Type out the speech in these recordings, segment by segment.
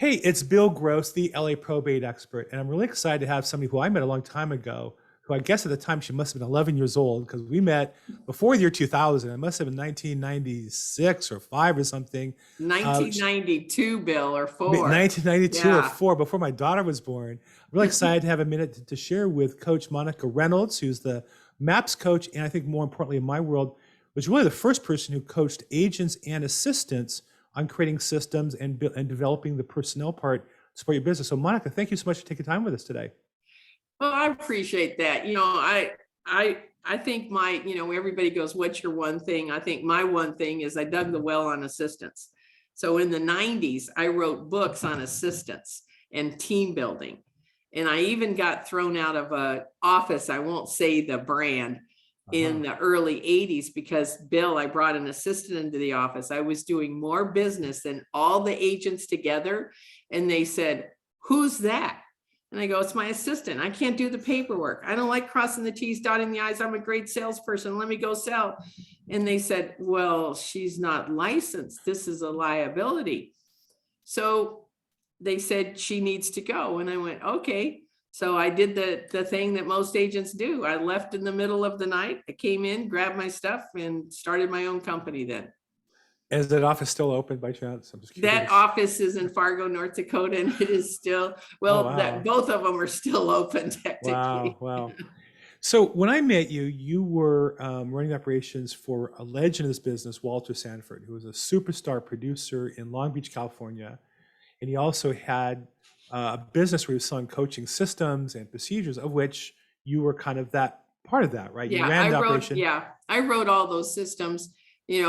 Hey, it's Bill Gross, the LA probate expert, and I'm really excited to have somebody who I met a long time ago, who I guess at the time she must have been 11 years old because we met before the year 2000. It must have been 1996 or 5 or something. 1992, Bill, or 4. 1992 or Yeah. 4, before my daughter was born. I'm really excited to have a minute to share with Coach Monica Reynolds, who's the MAPS coach, and I think more importantly in my world, was really the first person who coached agents and assistants on creating systems and developing the personnel part to support your business. So Monica, thank you so much for taking time with us today. Well, I appreciate that. I think everybody goes, what's your one thing? I think my one thing is I dug the well on assistants. So in the 90s, I wrote books on assistants and team building. And I even got thrown out of an office, I won't say the brand, in the early 80s because, Bill, I brought an assistant into the office. I was doing more business than all the agents together. And they said, who's that? And I go, it's my assistant. I can't do the paperwork. I don't like crossing the T's, dotting the I's. I'm a great salesperson. Let me go sell. And they said, well, she's not licensed. This is a liability. So they said she needs to go. And I went, okay. So I did the thing that most agents do. I left in the middle of the night. I came in, grabbed my stuff, and started my own company then. Is that office still open by chance? I'm just curious. That office is in Fargo, North Dakota, and it is still, that both of them are still open technically. Wow. So when I met you, you were running operations for a legend of this business, Walter Sanford, who was a superstar producer in Long Beach, California. And he also had a business where he was selling coaching systems and procedures, of which you were kind of that part of that, right? Yeah, you ran the operation. I wrote all those systems. He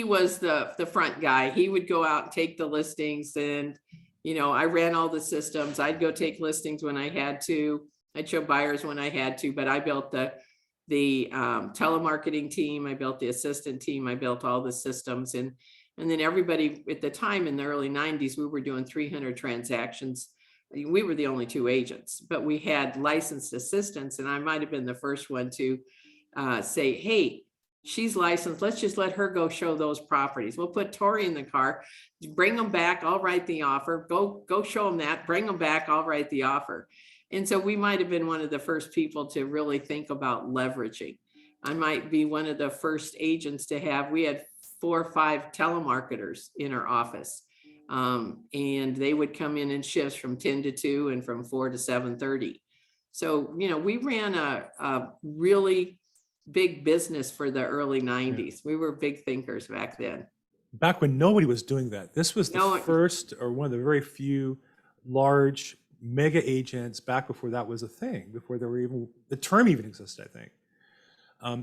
was the front guy. He would go out and take the listings, and I ran all the systems. I'd go take listings when I had to. I'd show buyers when I had to, but I built the telemarketing team. I built the assistant team. I built all the systems, and then everybody at the time in the early 90s, we were doing 300 transactions. We were the only 2 agents, but we had licensed assistants, and I might have been the first one to say, hey, she's licensed. Let's just let her go show those properties. We'll put Tori in the car, bring them back. I'll write the offer. Go show them that. Bring them back. I'll write the offer. And so we might have been one of the first people to really think about leveraging. I might be one of the first agents to have. We had 4 or 5 telemarketers in our office, and they would come in shifts from 10 to 2 and from 4 to 7:30. So we ran a really big business for the early 90s. We were big thinkers back then. Back when nobody was doing that. This was the first, or one of the very few large mega agents back before that was a thing, before there were even, the term even existed, I think.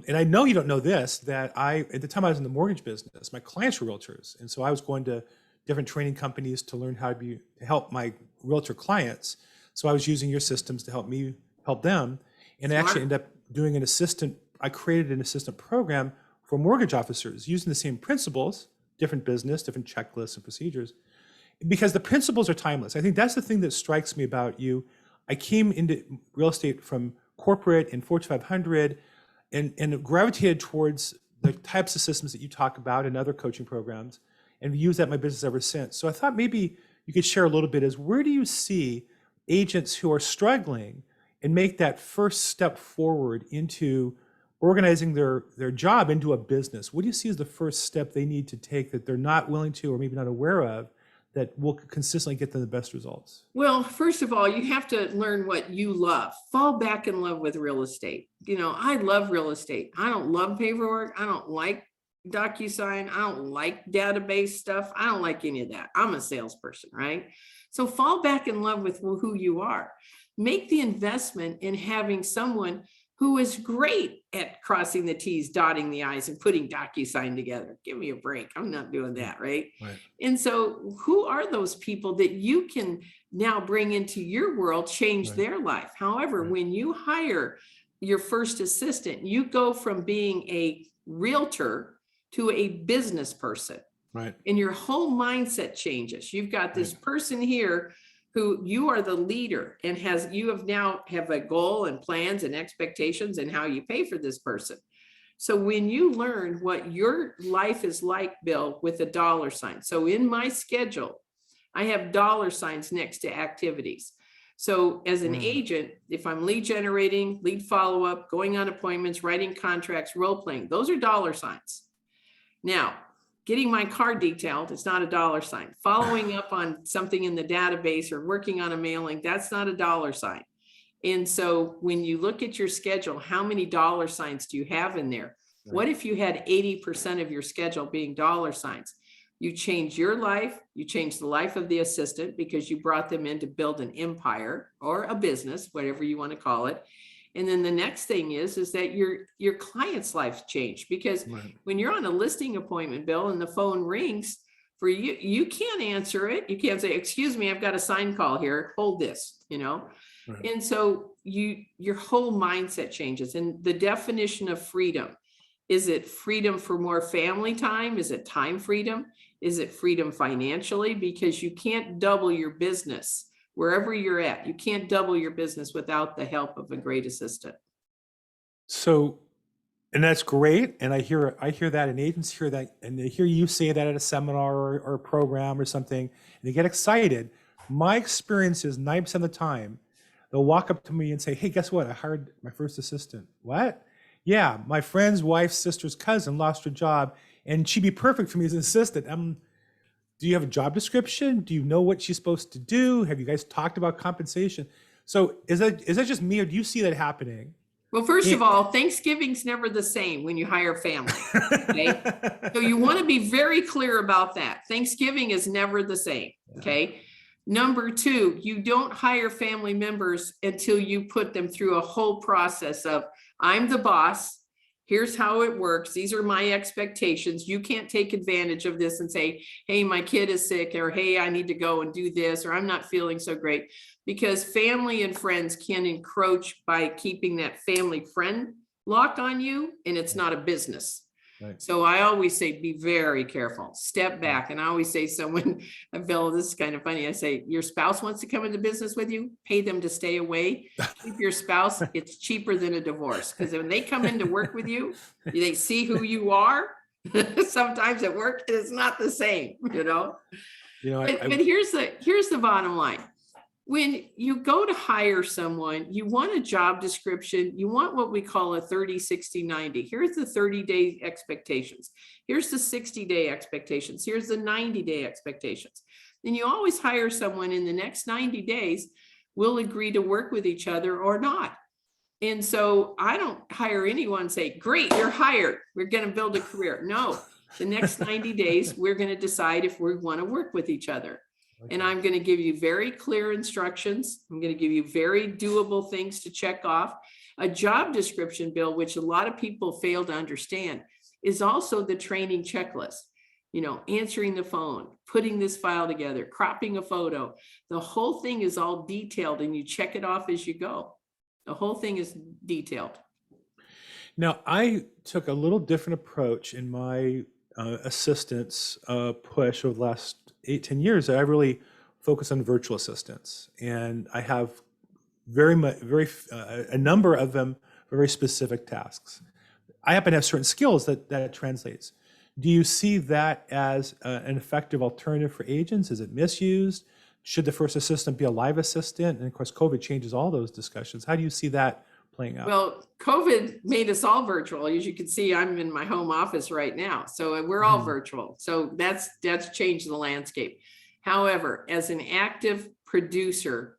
And I know you don't know this, that at the time I was in the mortgage business, my clients were realtors. And so I was going to different training companies to learn how to help my realtor clients. So I was using your systems to help them. And I actually ended up doing I created an assistant program for mortgage officers using the same principles, different business, different checklists and procedures, because the principles are timeless. I think that's the thing that strikes me about you. I came into real estate from corporate and Fortune 500 and gravitated towards the types of systems that you talk about in other coaching programs, and used that in my business ever since. So I thought maybe you could share a little bit, where do you see agents who are struggling and make that first step forward into organizing their job into a business? What do you see as the first step they need to take that they're not willing to, or maybe not aware of, that will consistently get them the best results? Well, first of all, you have to learn what you love. Fall back in love with real estate. I love real estate. I don't love paperwork. I don't like DocuSign. I don't like database stuff. I don't like any of that. I'm a salesperson, right? So fall back in love with who you are. Make the investment in having someone who is great at crossing the T's, dotting the I's, and putting DocuSign together. Give me a break. I'm not doing that, right? And so who are those people that you can now bring into your world, change their life? However, when you hire your first assistant, you go from being a realtor to a business person. And your whole mindset changes. You've got this person here who you are the leader, and you have a goal and plans and expectations and how you pay for this person. So when you learn what your life is like, Bill, with a dollar sign. So in my schedule, I have dollar signs next to activities. So as an agent, if I'm lead generating, lead follow-up, going on appointments, writing contracts, role playing, those are dollar signs. Now, getting my car detailed is not a dollar sign. Following up on something in the database or working on a mailing, that's not a dollar sign. And so when you look at your schedule, how many dollar signs do you have in there? Right. What if you had 80% of your schedule being dollar signs? You change your life, you change the life of the assistant because you brought them in to build an empire or a business, whatever you want to call it. And then the next thing is that your client's life changed because when you're on a listing appointment, Bill, and the phone rings for you, you can't answer it. You can't say, excuse me, I've got a sign call here. Hold this, you know? Right. And so your whole mindset changes. And the definition of freedom, is it freedom for more family time? Is it time freedom? Is it freedom financially? Because you can't double your business wherever you're at. You can't double your business without the help of a great assistant. So, and that's great. And I hear that, and agents hear that, and they hear you say that at a seminar or a program or something, and they get excited. My experience is 9% of the time, they'll walk up to me and say, hey, guess what? I hired my first assistant. What? Yeah, my friend's wife's sister's cousin lost her job, and she'd be perfect for me as an assistant. Do you have a job description? Do you know what she's supposed to do? Have you guys talked about compensation? So is that just me, or do you see that happening? Well, first of all, Thanksgiving's never the same when you hire family. Okay? So you want to be very clear about that. Thanksgiving is never the same. Okay. Number two, you don't hire family members until you put them through a whole process of, I'm the boss. Here's how it works. These are my expectations. You can't take advantage of this and say, hey, my kid is sick, or hey, I need to go and do this, or I'm not feeling so great. Because family and friends can encroach by keeping that family friend lock on you, and it's not a business. Right. So I always say, be very careful, step back. And I always say, someone, Bill, this is kind of funny. I say, your spouse wants to come into business with you, pay them to stay away. Keep your spouse, it's cheaper than a divorce. Because when they come in to work with you, they see who you are. Sometimes at work, it's not the same, you know? But here's the bottom line. When you go to hire someone, you want a job description, you want what we call a 30, 60, 90. Here's the 30-day expectations. Here's the 60-day expectations. Here's the 90-day expectations. And you always hire someone in the next 90 days will agree to work with each other or not. And so I don't hire anyone and say, great, you're hired. We're going to build a career. No, the next 90 days, we're going to decide if we want to work with each other. And I'm going to give you very clear instructions. I'm going to give you very doable things to check off. A job description, Bill, which a lot of people fail to understand, is also the training checklist. You know, answering the phone, putting this file together, cropping a photo. The whole thing is all detailed, and you check it off as you go. The whole thing is detailed. Now, I took a little different approach in my assistance push over the last 8-10 years. I really focus on virtual assistants, and I have a number of them for very specific tasks. I happen to have certain skills that it translates. Do you see that as an effective alternative for agents? Is it misused? Should the first assistant be a live assistant? And of course, COVID changes all those discussions. How do you see that playing out? Well, COVID made us all virtual. As you can see, I'm in my home office right now. So we're all virtual. So that's changed the landscape. However, as an active producer,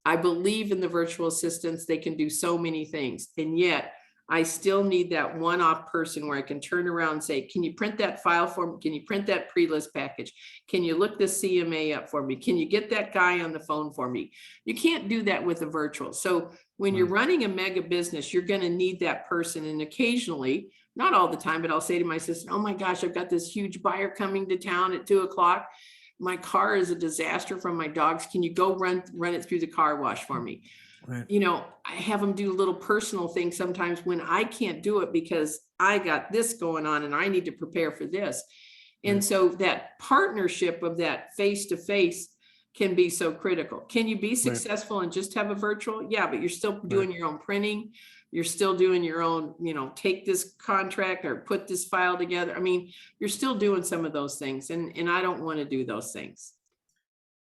I believe in the virtual assistants. They can do so many things. And yet I still need that one-off person where I can turn around and say, can you print that file for me? Can you print that pre-list package? Can you look the CMA up for me? Can you get that guy on the phone for me? You can't do that with a virtual. So when you're running a mega business, you're going to need that person. And occasionally, not all the time, but I'll say to my assistant, oh my gosh, I've got this huge buyer coming to town at 2:00. My car is a disaster from my dogs. Can you go run it through the car wash for me? Right. You know, I have them do little personal things sometimes when I can't do it because I got this going on and I need to prepare for this. And so that partnership of that face-to-face can be so critical. Can you be successful and just have a virtual? Yeah, but you're still doing your own printing. You're still doing your own, you know, take this contract or put this file together. I mean, you're still doing some of those things. And I don't want to do those things.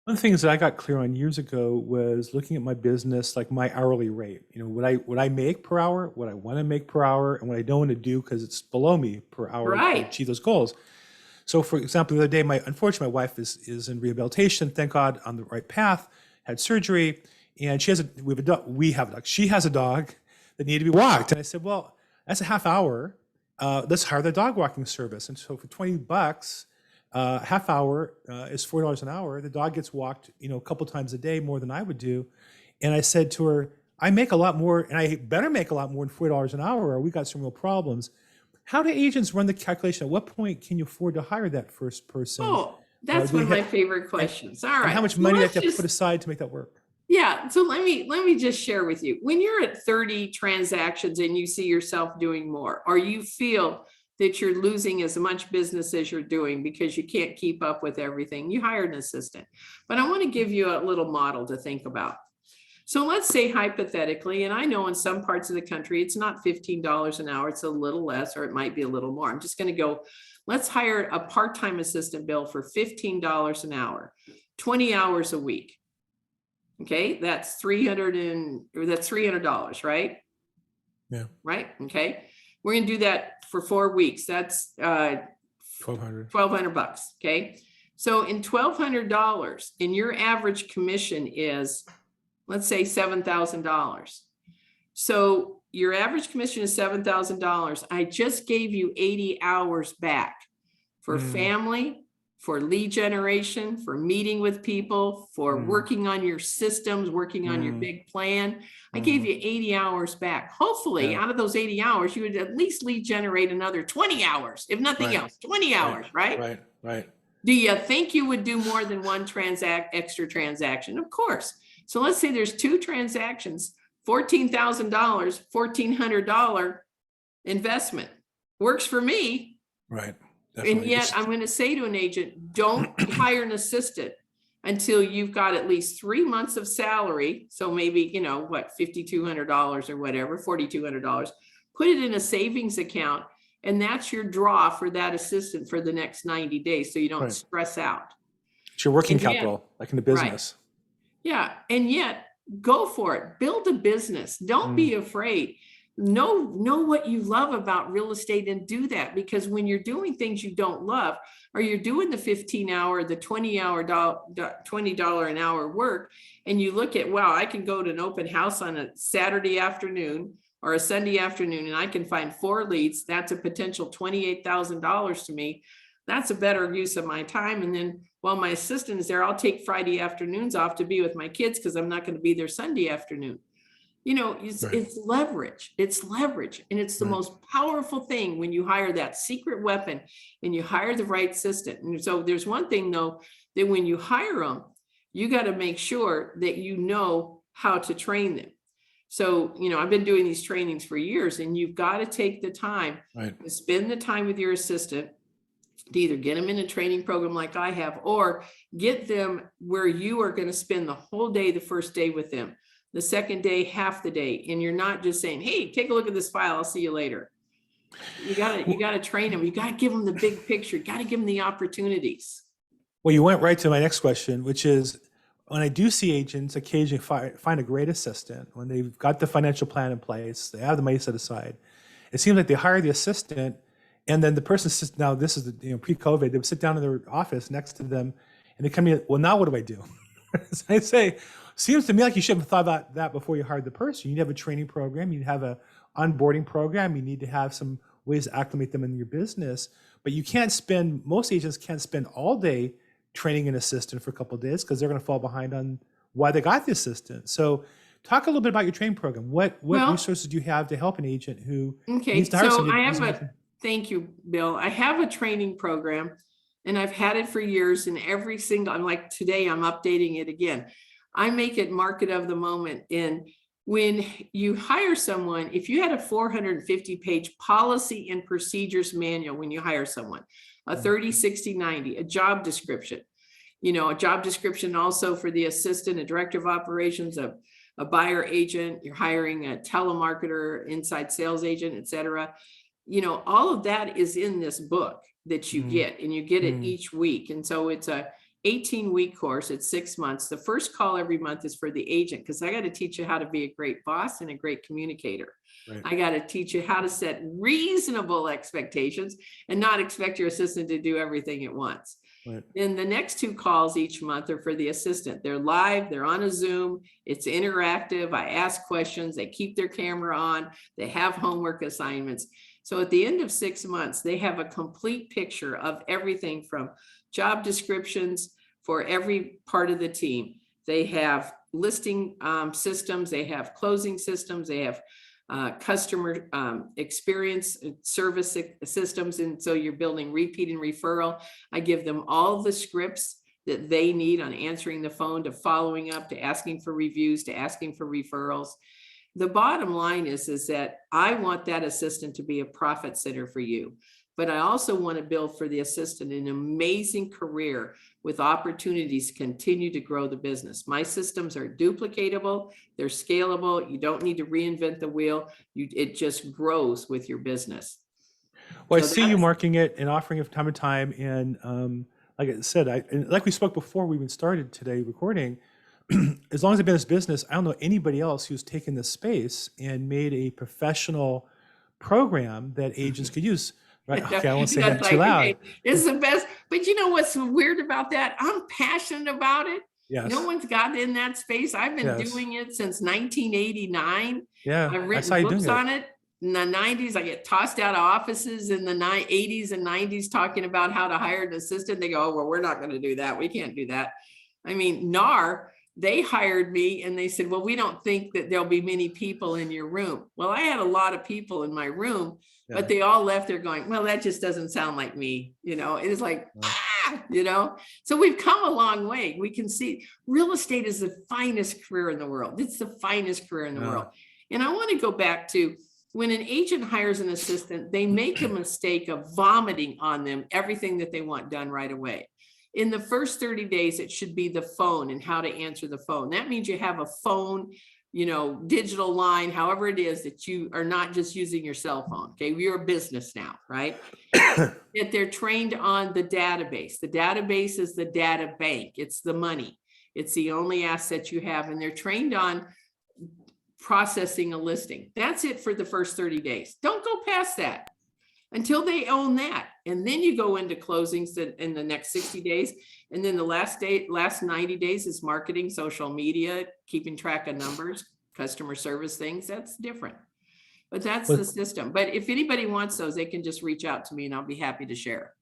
One of the things that I got clear on years ago was looking at my business, like my hourly rate. What I make per hour, what I want to make per hour, and what I don't want to do because it's below me per hour to Right. achieve those goals. So, for example, the other day, unfortunately, my wife is in rehabilitation. Thank God, on the right path. Had surgery, and we have a dog. She has a dog that needed to be walked, and I said, well, that's a half hour. Let's hire the dog walking service. And so for $20. Half hour is $4 an hour. The dog gets walked, a couple times a day, more than I would do. And I said to her, I make a lot more, and I better make a lot more than $4 an hour, or we got some real problems. How do agents run the calculation? At what point can you afford to hire that first person? Oh, that's one of my favorite questions. All right. And how much money do you have to put aside to make that work? Yeah. So let me just share with you. When you're at 30 transactions and you see yourself doing more, or you feel that you're losing as much business as you're doing because you can't keep up with everything, you hire an assistant. But I want to give you a little model to think about. So let's say hypothetically, and I know in some parts of the country, it's not $15 an hour, it's a little less, or it might be a little more. I'm just going to go, let's hire a part-time assistant, Bill, for $15 an hour, 20 hours a week. Okay, that's $300, right? Yeah. Right. Okay. We're going to do that for 4 weeks. That's $1,200. Okay. So in $1,200, and your average commission is, let's say, $7,000. So your average commission is $7,000. I just gave you 80 hours back for family, for lead generation, for meeting with people, for working on your systems, working on your big plan. I gave you 80 hours back. Hopefully, out of those 80 hours, you would at least lead generate another 20 hours, if nothing else, 20 hours, right? Right. Do you think you would do more than one extra transaction? Of course. So let's say there's 2 transactions, $14,000, $1,400 investment. Works for me. Right. Definitely. And yet I'm going to say to an agent, don't hire an assistant until you've got at least 3 months of salary. So maybe, $5,200 or whatever, $4,200, put it in a savings account. And that's your draw for that assistant for the next 90 days. So you don't stress out. It's your working capital, like in the business. Right. Yeah. And yet go for it. Build a business. Don't be afraid. Know what you love about real estate and do that, because when you're doing things you don't love, or you're doing the 15-hour, the $20 an hour work, and you look at, wow, I can go to an open house on a Saturday afternoon or a Sunday afternoon, and I can find 4 leads. That's a potential $28,000 to me. That's a better use of my time. And then while my assistant is there, I'll take Friday afternoons off to be with my kids because I'm not going to be there Sunday afternoon. It's leverage. It's leverage. And it's the most powerful thing when you hire that secret weapon and you hire the right assistant. And so there's one thing, though, that when you hire them, you got to make sure that you know how to train them. So, I've been doing these trainings for years, and you've got to take the time to spend the time with your assistant to either get them in a training program like I have, or get them where you are going to spend the whole day, the first day with them. The second day, half the day. And you're not just saying, hey, take a look at this file, I'll see you later. You gotta train them. You gotta give them the big picture. You gotta give them the opportunities. Well, you went right to my next question, which is, when I do see agents occasionally find a great assistant, when they've got the financial plan in place, they have the money set aside, it seems like they hire the assistant, and then the person sits, now this is pre-COVID, they would sit down in their office next to them, and they come in, well, now what do I do? So I say, seems to me like you should have thought about that before you hired the person. You need to have a training program. You need to have a onboarding program. You need to have some ways to acclimate them in your business. But most agents can't spend all day training an assistant for a couple of days because they're going to fall behind on why they got the assistant. So talk a little bit about your training program. What resources do you have to help an agent who needs to hire somebody? Thank you, Bill. I have a training program, and I've had it for years, and I'm like, today I'm updating it again. I make it market of the moment. And when you hire someone, if you had a 450-page policy and procedures manual, when you hire someone, a 30, 60, 90, a job description, a job description also for the assistant, a director of operations, a buyer agent, you're hiring a telemarketer, inside sales agent, et cetera. All of that is in this book that you get, and you get it each week. And so it's a 18-week course. It's 6 months. The first call every month is for the agent, because I got to teach you how to be a great boss and a great communicator. Right. I got to teach you how to set reasonable expectations and not expect your assistant to do everything at once. Right. Then the next 2 calls each month are for the assistant. They're live, they're on a Zoom, it's interactive. I ask questions, they keep their camera on, they have homework assignments. So at the end of 6 months, they have a complete picture of everything from job descriptions for every part of the team. They have listing systems, they have closing systems, they have customer experience service systems. And so you're building repeat and referral. I give them all the scripts that they need on answering the phone, to following up, to asking for reviews, to asking for referrals. The bottom line is that I want that assistant to be a profit center for you. But I also want to build for the assistant an amazing career with opportunities to continue to grow the business. My systems are duplicatable, they're scalable. You don't need to reinvent the wheel. It just grows with your business. Well, so I see you marking it and offering it from time to time. And like I said, like we spoke before we even started today recording, as long as I've been in this business, I don't know anybody else who's taken this space and made a professional program that agents could use. Right. Okay, I won't say that too loud. Okay, it's the best. But you know what's weird about that? I'm passionate about it. Yes. No one's gotten in that space. I've been doing it since 1989. Yeah. I've written books on it. In the 90s, I get tossed out of offices in the 80s and 90s talking about how to hire an assistant. They go, oh, well, we're not going to do that. We can't do that. I mean, NAR, they hired me and they said, well, we don't think that there'll be many people in your room. Well, I had a lot of people in my room, but they all left there going, well, that just doesn't sound like me. You know, it is like, you know, so we've come a long way. We can see real estate is the finest career in the world. It's the finest career in the world. And I want to go back to when an agent hires an assistant, they make a mistake of vomiting on them everything that they want done right away. In the first 30 days, it should be the phone and how to answer the phone. That means you have a phone, you know, digital line, however it is, that you are not just using your cell phone. Okay, you're a business now, right? That they're trained on the database. The database is the data bank. It's the money. It's the only asset you have. And they're trained on processing a listing. That's it for the first 30 days. Don't go past that until they own that. And then you go into closings in the next 60 days. And then the last 90 days is marketing, social media, keeping track of numbers, customer service things. That's different. But that's the system. But if anybody wants those, they can just reach out to me and I'll be happy to share.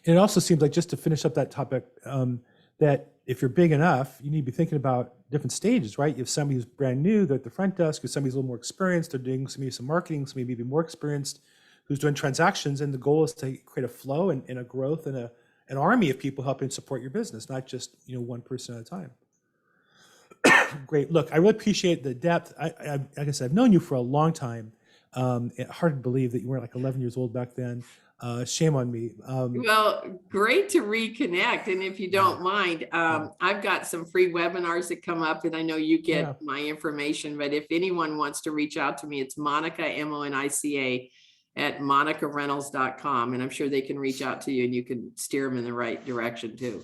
And it also seems like, just to finish up that topic, that if you're big enough, you need to be thinking about different stages, right? You have somebody who's brand new, they're at the front desk, or somebody's a little more experienced, they're doing some marketing, somebody maybe more experienced, who's doing transactions. And the goal is to create a flow and a growth and an army of people helping support your business, not just, you know, one person at a time. Great. Look, I really appreciate the depth. Like I said, I've known you for a long time. It's hard to believe that you weren't like 11 years old back then. Shame on me. Well, great to reconnect. And if you don't mind, I've got some free webinars that come up, and I know you get my information, but if anyone wants to reach out to me, it's Monica, M-O-N-I-C-A, at monicareynolds.com. And I'm sure they can reach out to you and you can steer them in the right direction too.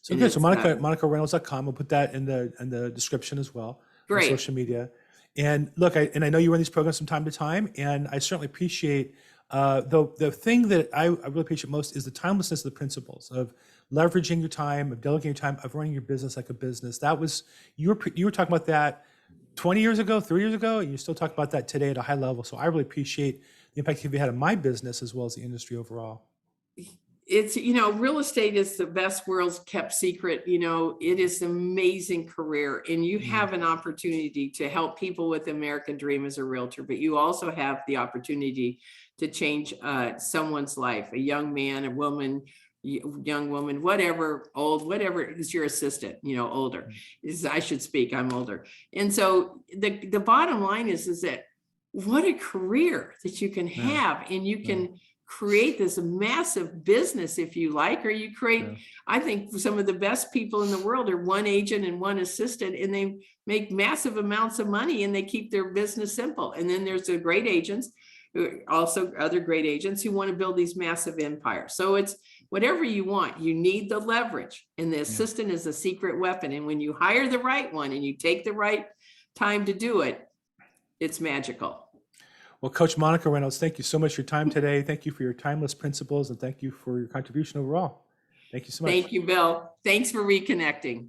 So good. So monicareynolds.com. We'll put that in the description as well. Great. On social media. And look, I know you run these programs from time to time, and I certainly appreciate the thing that I really appreciate most is the timelessness of the principles of leveraging your time, of delegating your time, of running your business like a business. That was, you were talking about that 20 years ago, 3 years ago, and you still talk about that today at a high level. So I really appreciate the impact you've had on my business as well as the industry overall. It's, you know, real estate is the best world's kept secret. You know, it is an amazing career, and you have an opportunity to help people with the American dream as a realtor, but you also have the opportunity to change someone's life, a young man, a woman, young woman, whatever, old, whatever is your assistant, you know, older is, I should speak, I'm older. And so the bottom line is that what a career that you can have, and you can create this massive business if you like, or you create, I think some of the best people in the world are one agent and one assistant, and they make massive amounts of money and they keep their business simple. And then there's the great agents, also other great agents who want to build these massive empires. So it's whatever you want, you need the leverage, and the assistant is a secret weapon. And when you hire the right one and you take the right time to do it, it's magical. Well, Coach Monica Reynolds, thank you so much for your time today. Thank you for your timeless principles, and thank you for your contribution overall. Thank you so much. Thank you, Bill. Thanks for reconnecting.